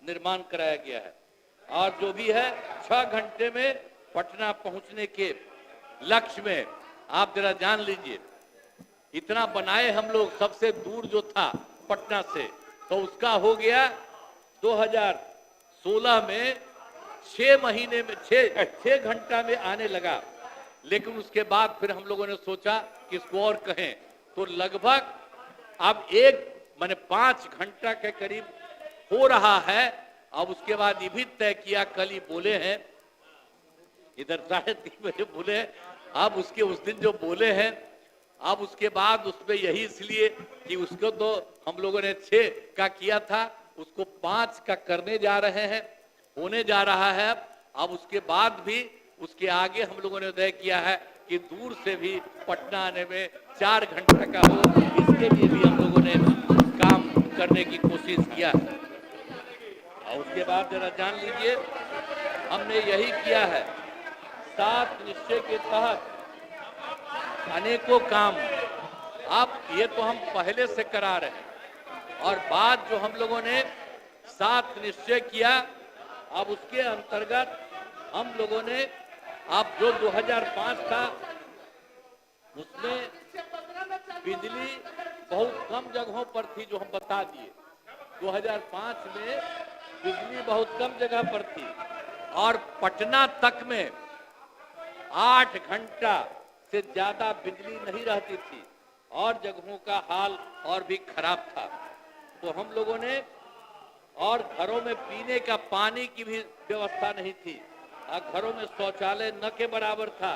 निर्माण कराया गया है। और जो भी है 6 घंटे में पटना पहुंचने के लक्ष्य में, आप जरा जान लीजिए, इतना बनाए हम लोग, सबसे दूर जो था पटना से, तो उसका हो गया 2016 में 6 महीने में 6 घंटा में आने लगा। लेकिन उसके बाद फिर हम लोगों ने सोचा कि इसको और कहें, तो लगभग अब 5 घंटा के करीब हो रहा है। अब उसके बाद ये भी तय किया, कल ही बोले हैं, इधर 3:30 बजे बोले, अब उसके उस दिन जो बोले हैं, अब उसके बाद उसमें यही इसलिए कि उसको तो हम लोगों ने 6 का किया था, उसको 5 का करने जा रहे हैं, होने जा रहा है। अब उसके बाद भी उसके आगे हम लोगों ने तय किया है कि दूर से भी पटना आने में 4 घंटा का हो, इसके लिए भी हम लोगों ने काम करने की कोशिश किया है। और उसके बाद जरा जान लीजिए, हमने यही किया है, 7 निश्चय के तहत अनेकों काम, अब ये तो हम पहले से करा रहे हैं, और बाद जो हम लोगों ने 7 निश्चय किया, अब उसके अंतर्गत हम लोगों ने, अब जो 2005 था उसमें बिजली बहुत कम जगहों पर थी, जो हम बता दिए। 2005 में बिजली बहुत कम जगह पर थी, और पटना तक में 8 घंटा से ज्यादा बिजली नहीं रहती थी, और जगहों का हाल और भी खराब था। तो हम लोगों ने, और घरों में पीने का पानी की भी व्यवस्था नहीं थी, और घरों में शौचालय न के बराबर था,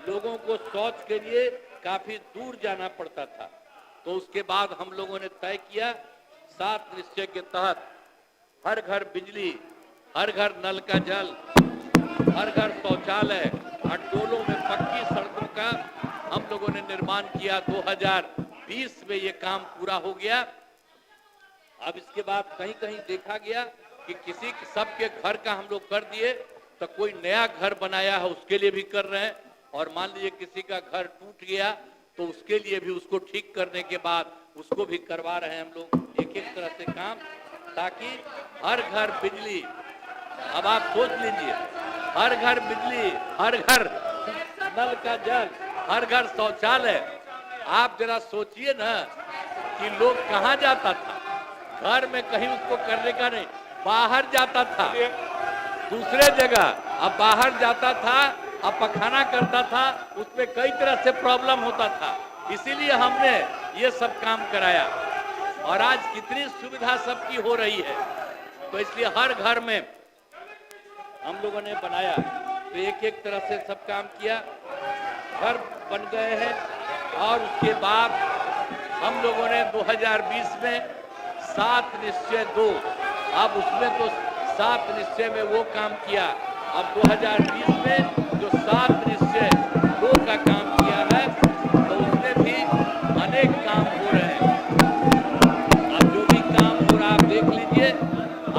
लोगों को शौच के लिए काफी दूर जाना पड़ता था। तो उसके बाद हम लोगों ने तय किया, 7 निश्चय के तहत हर घर बिजली, हर घर नल का जल, हर घर शौचालय, और टोलों में पक्की सड़कों का हम लोगों ने निर्माण किया। 2020 में ये काम पूरा हो गया। अब इसके बाद कहीं कहीं देखा गया कि किसी सबके घर का हम लोग कर दिए, तो कोई नया घर बनाया है उसके लिए भी कर रहे हैं, और मान लीजिए किसी का घर टूट गया तो उसके लिए भी, उसको ठीक करने के बाद उसको भी करवा रहे हैं हम लोग, एक एक तरह से काम, ताकि हर घर बिजली। अब आप सोच लीजिए, हर घर बिजली, हर घर नल का जल, हर घर शौचालय। आप जरा सोचिए ना कि लोग कहाँ जाता था, घर में कहीं उसको करने का नहीं, बाहर जाता था दूसरे जगह, अब बाहर जाता था, अब पखाना करता था, उसमें कई तरह से प्रॉब्लम होता था। इसीलिए हमने ये सब काम कराया, और आज कितनी सुविधा सबकी हो रही है। तो इसलिए हर घर में हम लोगों ने बनाया, तो एक एक तरह से सब काम किया, घर बन गए हैं। और उसके बाद हम लोगों ने 2020 में 7 निश्चय 2, अब उसमें तो 7 निश्चय में वो काम किया, अब 2020 में जो 7 निश्चय 2 का काम किया है, तो उसमें भी अनेक काम हो रहे हैं। अब जो भी काम हो रहा, आप देख लीजिए,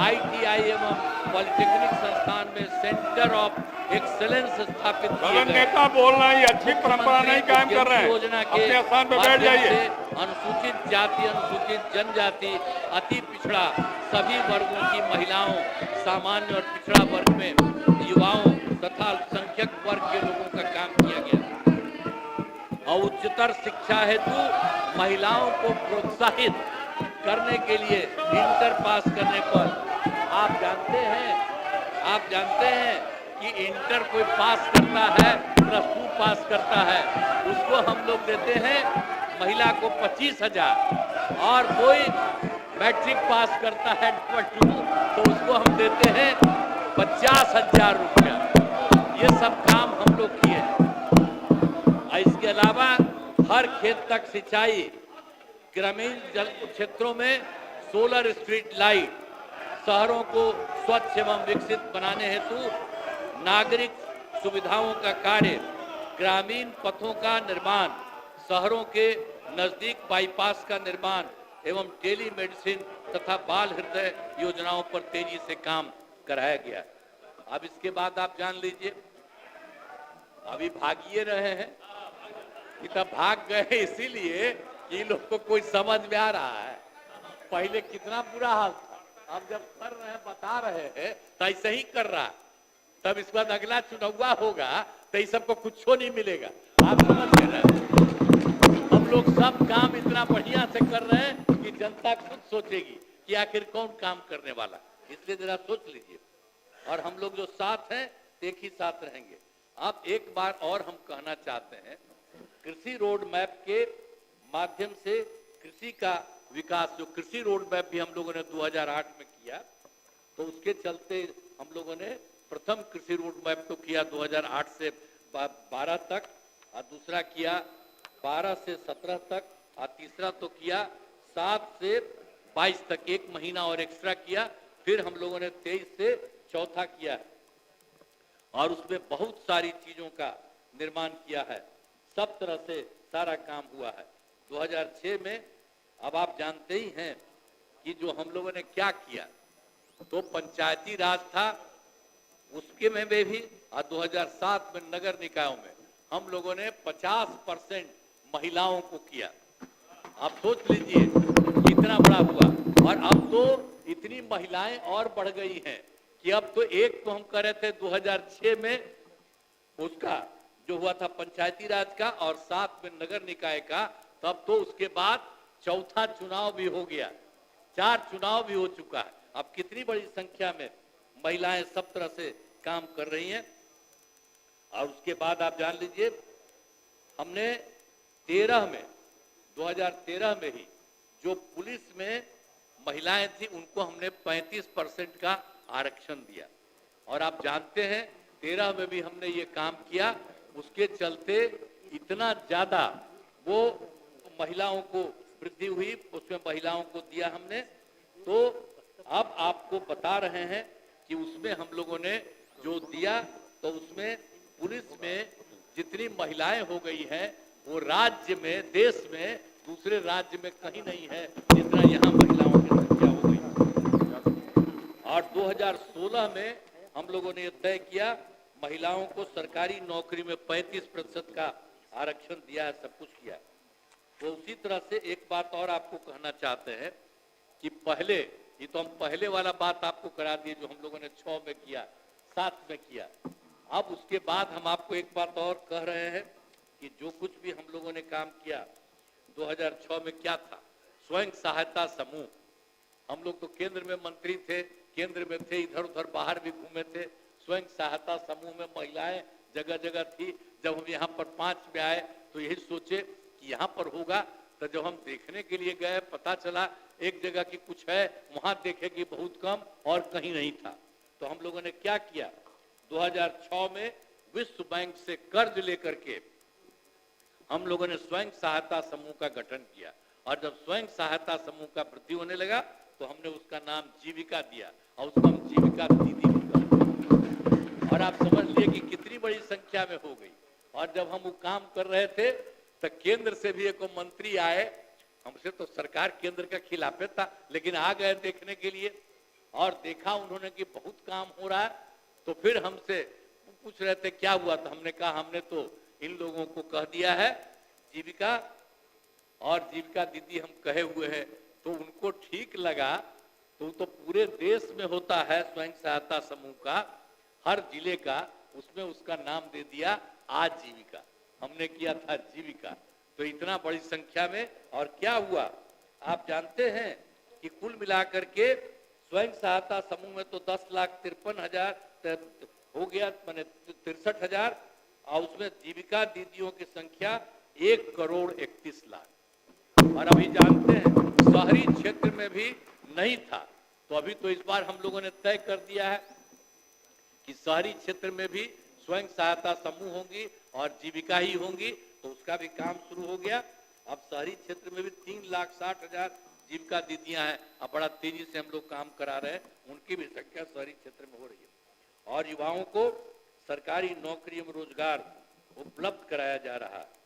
ITI एवं पॉलिटेक्निक संस्थान में सेंटर ऑफ एक्सेलेंस स्थापित किए गए। नेता बोलना ही अच्छी परंपरा नहीं कायम कर रहे हैं, योजना के अपने स्थान पर बैठ जाइए। अनुसूचित जाति, अनुसूचित जनजाति, अति पिछड़ा सभी वर्गों की महिलाओं, सामान्य और पिछड़ा वर्ग में युवाओं तथा अल्पसंख्यक वर्ग के लोगों का काम किया गया। और उच्चतर शिक्षा हेतु महिलाओं को प्रोत्साहित करने के लिए इंटर पास करने पर, आप जानते हैं कि इंटर कोई पास करता है, +2 पास करता है, उसको हम लोग देते हैं महिला को 25,000, और कोई मैट्रिक पास करता है +2, तो उसको हम देते हैं 50,000 रुपया। ये सब काम हम लोग किए। इसके अलावा हर खेत तक सिंचाई, ग्रामीण जल क्षेत्रों में सोलर स्ट्रीट लाइट, शहरों को स्वच्छ एवं विकसित बनाने हेतु नागरिक सुविधाओं का कार्य, ग्रामीण पथों का निर्माण, शहरों के नजदीक बाईपास का निर्माण एवं टेली मेडिसिन तथा बाल हृदय योजनाओं पर तेजी से काम कराया गया। अब इसके बाद आप जान लीजिए, अभी भागिए रहे हैं कि तब भाग गए इसीलिए कि लोग को कोई समझ में आ रहा है, पहले कितना बुरा हाल था। अब जब कर रहे हैं, बता रहे हैं, तो ऐसे ही कर रहा, तब इसके बाद अगला चुनाव होगा तो इस सबको कुछ नहीं मिलेगा। आप समझ गए ना? हम लोग सब काम इतना बढ़िया से कर रहे हैं कि जनता खुद सोचेगी कि आखिर कौन काम करने वाला, इसलिए जरा सोच लीजिए। और हम लोग जो साथ हैं एक ही साथ रहेंगे। आप एक बार और हम कहना चाहते हैं, कृषि रोड मैप के माध्यम से कृषि का विकास, जो कृषि रोड मैप भी हम लोगों ने 2008 में किया, तो उसके चलते हम लोगों ने प्रथम कृषि रोड मैप तो किया 2008 से 12 तक, और दूसरा किया 12 से 17 तक, और तीसरा तो किया 7 से 22 तक, एक महीना और एक्स्ट्रा किया। फिर हम लोगों ने 23 से चौथा किया और उसमें बहुत सारी चीजों का निर्माण किया है, सब तरह से सारा काम हुआ है। 2006 में अब आप जानते ही हैं कि जो हम लोगों ने क्या किया, तो पंचायती राज था उसके में भी, और 2007 में नगर निकायों में हम लोगों ने 50% महिलाओं को किया। आप सोच लीजिए कितना बड़ा हुआ। और अब तो इतनी महिलाएं और बढ़ गई हैं कि अब तो एक तो हम कर रहे थे 2006 में उसका जो हुआ था पंचायती राज का, और 7 में नगर निकाय का, तब तो उसके बाद चौथा चुनाव भी हो गया, 4 चुनाव भी हो चुका है। अब कितनी बड़ी संख्या में महिलाएं सब तरह से काम कर रही हैं। और उसके बाद आप जान लीजिए हमने 2013 में ही जो पुलिस में महिलाएं थी उनको हमने 35% का आरक्षण दिया। और आप जानते हैं 13 में भी हमने ये काम किया, उसके चलते इतना ज्यादा वो महिलाओं को वृद्धि हुई, उसमें महिलाओं को दिया हमने। तो अब आपको बता रहे हैं कि उसमें हम लोगों ने जो दिया, तो उसमें पुलिस में जितनी महिलाएं हो गई हैं वो राज्य में, देश में दूसरे राज्य में कहीं नहीं है जितना यहाँ महिलाओं की संख्या हो गई। और 2016 में हम लोगों ने तय किया महिलाओं को सरकारी नौकरी में 35% का आरक्षण दिया है, सब कुछ किया। तो उसी तरह से एक बात और आपको कहना चाहते हैं कि पहले, ये तो हम पहले वाला बात आपको करा दिए जो हम लोगों ने 6 में किया, 7 में किया। अब उसके बाद हम आपको एक बात और कह रहे हैं कि जो कुछ भी हम लोगों ने काम किया 2006 में क्या था, स्वयं सहायता समूह। हम लोग तो केंद्र में मंत्री थे, केंद्र में थे, इधर उधर बाहर भी घूमे थे। स्वयं सहायता समूह में महिलाएं जगह जगह थी। जब हम यहाँ पर 5 में आए तो यही सोचे कि यहाँ पर होगा, तो जब हम देखने के लिए गए पता चला एक जगह की कुछ है, वहां देखे कि बहुत कम और कहीं नहीं था। तो हम लोगों ने क्या किया, 2006 में विश्व बैंक से कर्ज लेकर के हम लोगों ने स्वयं सहायता समूह का गठन किया। और जब स्वयं सहायता समूह का वृद्धि होने लगा तो हमने उसका नाम जीविका दिया, और उसको हम जीविका दीदी भी कहते। और आप समझ लिए कि कितनी बड़ी संख्या में हो गई। और जब हम वो काम कर रहे थे तो केंद्र से भी एक मंत्री आए, हमसे तो सरकार केंद्र का खिलाफ था, लेकिन आ गए देखने के लिए और देखा उन्होंने कि बहुत काम हो रहा है। तो फिर हमसे पूछ रहे थे क्या हुआ, तो हमने कहा हमने तो इन लोगों को कह दिया है जीविका और जीविका दीदी हम कहे हुए हैं। तो उनको ठीक लगा, तो पूरे देश में होता है स्वयं सहायता समूह का, हर जिले का, उसमें उसका नाम दे दिया आजीविका। हमने किया था जीविका। तो इतना बड़ी संख्या में। और क्या हुआ आप जानते हैं कि कुल मिलाकर के स्वयं सहायता समूह में तो 10,53,000 हो गया, माने 63,000, और उसमें जीविका दीदियों की संख्या 1,31,00,000। और अभी जानते हैं शहरी क्षेत्र में भी नहीं था, तो अभी तो इस बार हम लोगों ने तय कर दिया है कि शहरी क्षेत्र में भी स्वयं सहायता समूह होंगी और जीविका ही होंगी। तो उसका भी काम शुरू हो गया। अब शहरी क्षेत्र में भी 3,60,000 जीविका दीदियां हैं। अब बड़ा तेजी से हम लोग काम करा रहे हैं, उनकी भी संख्या शहरी क्षेत्र में हो रही है। और युवाओं को सरकारी नौकरी में रोजगार उपलब्ध कराया जा रहा है।